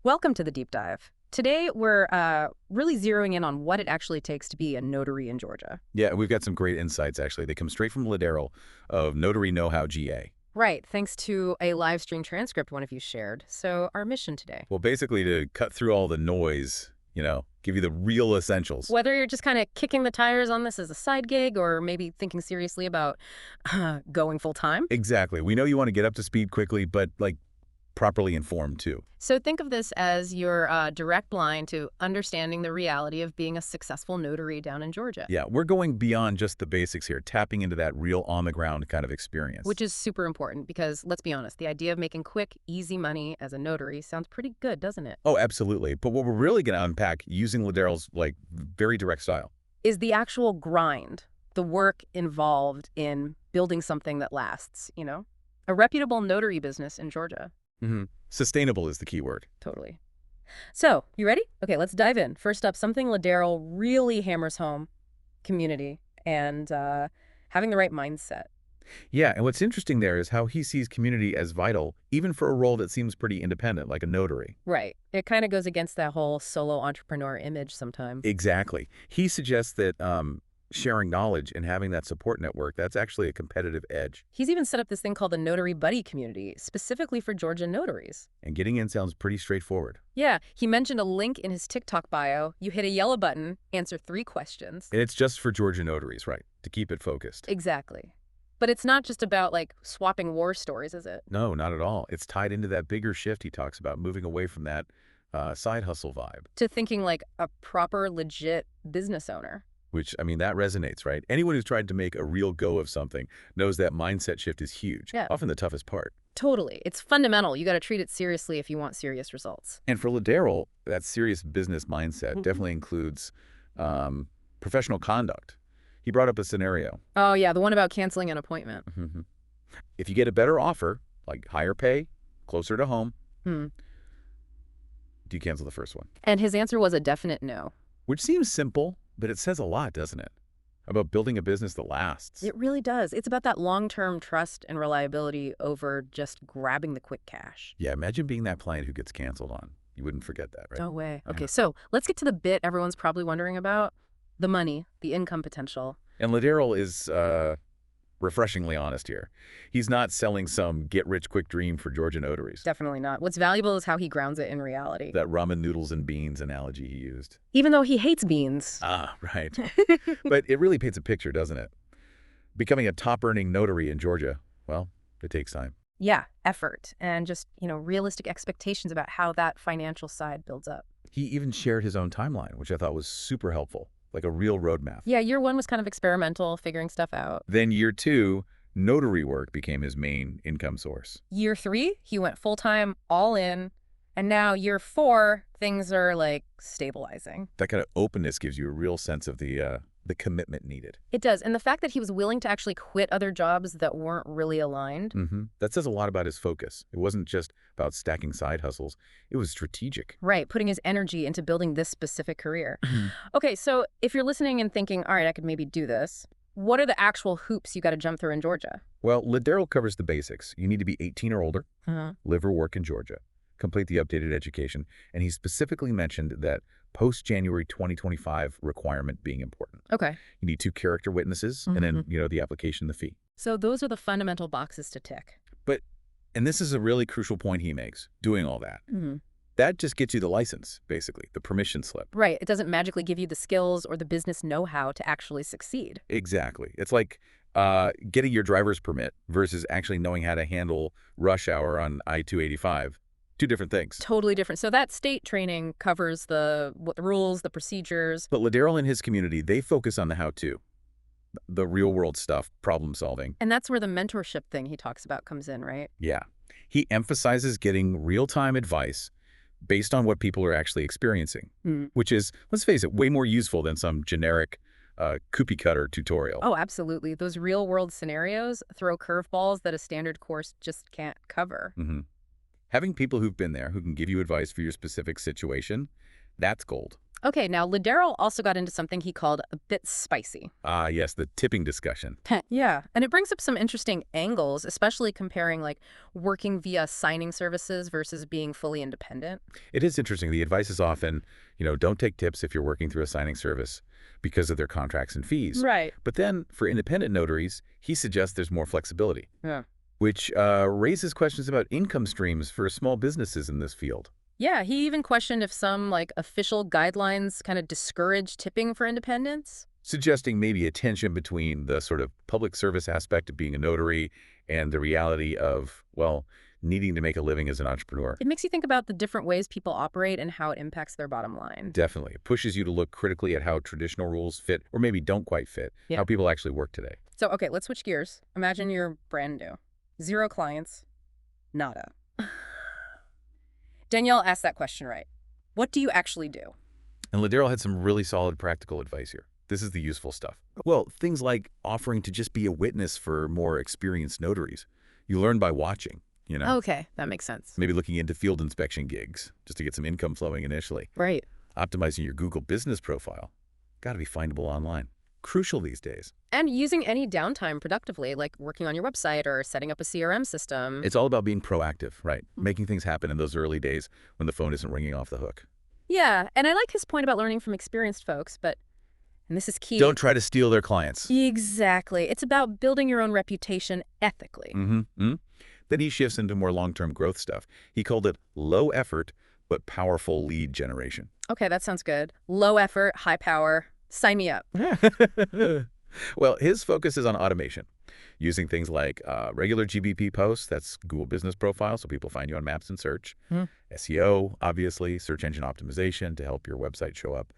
Welcome to the deep dive. Today, we're really zeroing in on what it actually takes to be a notary in Georgia. Yeah, we've got some great insights, actually. They come straight from Ladero of Notary Know-How GA. Right, thanks to a live stream transcript one of you shared. So, our mission today. Well, basically to cut through all the noise, give you the real essentials. Whether you're just kind of kicking the tires on this as a side gig or maybe thinking seriously about going full time. Exactly. We know you want to get up to speed quickly, but, properly informed, too. So, think of this as your direct line to understanding the reality of being a successful notary down in Georgia. Yeah, we're going beyond just the basics here, tapping into that real on-the-ground kind of experience. Which is super important because, let's be honest, the idea of making quick, easy money as a notary sounds pretty good, doesn't it? Oh, absolutely. But what we're really going to unpack using Ladero's, very direct style. Is the actual grind, the work involved in building something that lasts, A reputable notary business in Georgia. Sustainable is the key word. Totally. So, you ready? Okay, let's dive in. First up, something Ladero really hammers home: community and having the right mindset. Yeah, and what's interesting there is how he sees community as vital, even for a role that seems pretty independent, like a notary. Right. It kind of goes against that whole solo entrepreneur image sometimes. Exactly. He suggests that sharing knowledge and having that support network, that's actually a competitive edge. He's even set up this thing called the Notary Buddy community, specifically for Georgia notaries. And getting in sounds pretty straightforward. Yeah, he mentioned a link in his TikTok bio. You hit a yellow button, answer 3 questions. And it's just for Georgia notaries, right? To keep it focused. Exactly. But it's not just about, swapping war stories, is it? No, not at all. It's tied into that bigger shift he talks about, moving away from that side hustle vibe. To thinking like a proper, legit business owner. Which, that resonates, right? Anyone who's tried to make a real go of something knows that mindset shift is huge, Yeah. often the toughest part. Totally. It's fundamental. You got to treat it seriously if you want serious results. And for Ladero, that serious business mindset definitely includes professional conduct. He brought up a scenario. Oh, yeah, the one about canceling an appointment. If you get a better offer, like higher pay, closer to home, do you cancel the first one? And his answer was a definite no. Which seems simple, but it says a lot, doesn't it? About building a business that lasts. It really does. It's about that long-term trust and reliability over just grabbing the quick cash. Yeah, imagine being that client who gets canceled on. You wouldn't forget that, right? No way. Yeah. Okay, so let's get to the bit everyone's probably wondering about: the money, the income potential. And Ladero is refreshingly honest here. He's not selling some get-rich-quick dream for Georgia notaries. Definitely not. What's valuable is how he grounds it in reality. That ramen noodles and beans analogy he used. Even though he hates beans. Ah, right. But it really paints a picture, doesn't it? Becoming a top-earning notary in Georgia, well, it takes time. Yeah, effort and just, realistic expectations about how that financial side builds up. He even shared his own timeline, which I thought was super helpful, like a real roadmap. Yeah, year 1 was kind of experimental, figuring stuff out. Then year 2, notary work became his main income source. Year 3, he went full-time, all in. And now year 4, things are, stabilizing. That kind of openness gives you a real sense of the commitment needed. It does. And the fact that he was willing to actually quit other jobs that weren't really aligned. That says a lot about his focus. It wasn't just about stacking side hustles. It was strategic. Right, putting his energy into building this specific career. Okay, so if you're listening and thinking, all right, I could maybe do this, what are the actual hoops you got to jump through in Georgia? Well, Ladero covers the basics. You need to be 18 or older, live or work in Georgia, complete the updated education, and he specifically mentioned that post-January 2025 requirement being important. Okay. You need 2 character witnesses, and then, the application, the fee. So those are the fundamental boxes to tick. And this is a really crucial point he makes, doing all that. That just gets you the license, basically, the permission slip. Right. It doesn't magically give you the skills or the business know-how to actually succeed. Exactly. It's like getting your driver's permit versus actually knowing how to handle rush hour on I-285. 2 different things. Totally different. So that state training covers the rules, the procedures. But Ladero and his community, they focus on the how-to, the real-world stuff, problem solving. And that's where the mentorship thing he talks about comes in, right? Yeah. He emphasizes getting real-time advice based on what people are actually experiencing, which is, let's face it, way more useful than some generic cookie-cutter tutorial. Oh, absolutely. Those real-world scenarios throw curveballs that a standard course just can't cover. Having people who've been there, who can give you advice for your specific situation, that's gold. Okay, now Ladero also got into something he called a bit spicy. Ah, yes, the tipping discussion. Yeah, and it brings up some interesting angles, especially comparing like working via signing services versus being fully independent. It is interesting. The advice is often, don't take tips if you're working through a signing service because of their contracts and fees. Right. But then for independent notaries, he suggests there's more flexibility, Yeah. which raises questions about income streams for small businesses in this field, Yeah, he even questioned if some like official guidelines kind of discourage tipping for independents. suggesting maybe a tension between the sort of public service aspect of being a notary and the reality of, well, needing to make a living as an entrepreneur. It makes you think about the different ways people operate and how it impacts their bottom line. Definitely. It pushes you to look critically at how traditional rules fit, or maybe don't quite fit, Yeah. how people actually work today. So, okay, let's switch gears. Imagine you're brand new. 0 clients, nada. Danielle asked that question right. What do you actually do? And Ladero had some really solid practical advice here. This is the useful stuff. Well, things like offering to just be a witness for more experienced notaries. You learn by watching. Okay, that makes sense. Maybe looking into field inspection gigs just to get some income flowing initially. Right. Optimizing your Google business profile. Got to be findable online. Crucial these days. And using any downtime productively, like working on your website or setting up a CRM system. It's all about being proactive, right? Making things happen in those early days when the phone isn't ringing off the hook. Yeah, and I like his point about learning from experienced folks, but, and this is key. Don't try to steal their clients. Exactly. It's about building your own reputation ethically. Mm-hmm. Then he shifts into more long-term growth stuff. He called it low effort, but powerful lead generation. Okay, that sounds good. Low effort, high power. Sign me up. Well, his focus is on automation, using things like regular GBP posts, that's Google Business Profile, so people find you on maps and search, SEO, obviously, search engine optimization to help your website show up,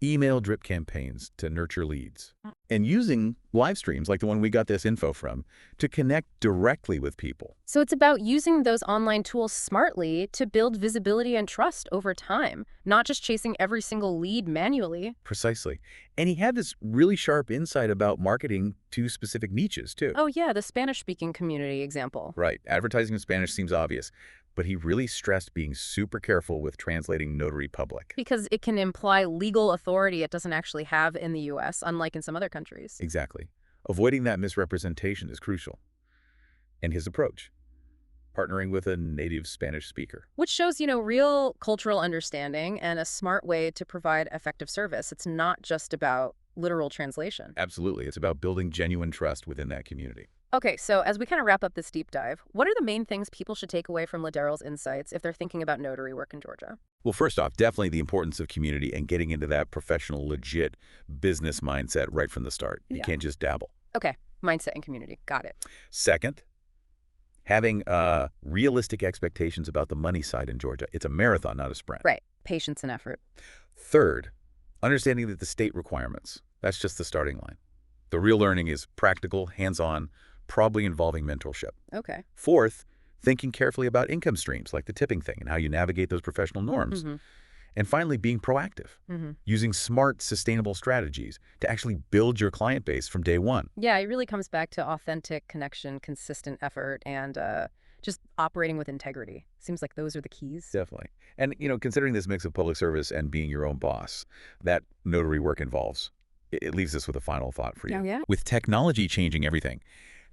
email drip campaigns to nurture leads, and using live streams like the one we got this info from to connect directly with people. So it's about using those online tools smartly to build visibility and trust over time, not just chasing every single lead manually. Precisely. And he had this really sharp insight about marketing to specific niches, too. Oh yeah, the Spanish-speaking community example. Right. Advertising in Spanish seems obvious, but he really stressed being super careful with translating notary public. Because it can imply legal authority it doesn't actually have in the US, unlike in some other countries. Exactly. Avoiding that misrepresentation is crucial. And his approach, partnering with a native Spanish speaker. Which shows, real cultural understanding and a smart way to provide effective service. It's not just about literal translation. Absolutely. It's about building genuine trust within that community. Okay, so as we kind of wrap up this deep dive, what are the main things people should take away from Ladero's insights if they're thinking about notary work in Georgia? Well, first off, definitely the importance of community and getting into that professional, legit business mindset right from the start. You can't just dabble. Okay, mindset and community. Got it. Second, having realistic expectations about the money side in Georgia. It's a marathon, not a sprint. Right. Patience and effort. Third, understanding that the state requirements, that's just the starting line. The real learning is practical, hands-on, probably involving mentorship. Okay. Fourth, thinking carefully about income streams like the tipping thing and how you navigate those professional norms. And finally, being proactive, using smart, sustainable strategies to actually build your client base from day one. Yeah, it really comes back to authentic connection, consistent effort, and just operating with integrity. Seems like those are the keys. Definitely. And, considering this mix of public service and being your own boss that notary work involves, it leaves us with a final thought for you. Oh, yeah? With technology changing everything,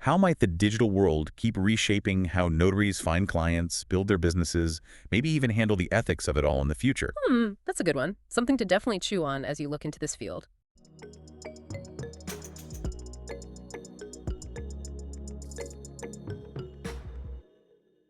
how might the digital world keep reshaping how notaries find clients, build their businesses, maybe even handle the ethics of it all in the future? That's a good one. Something to definitely chew on as you look into this field.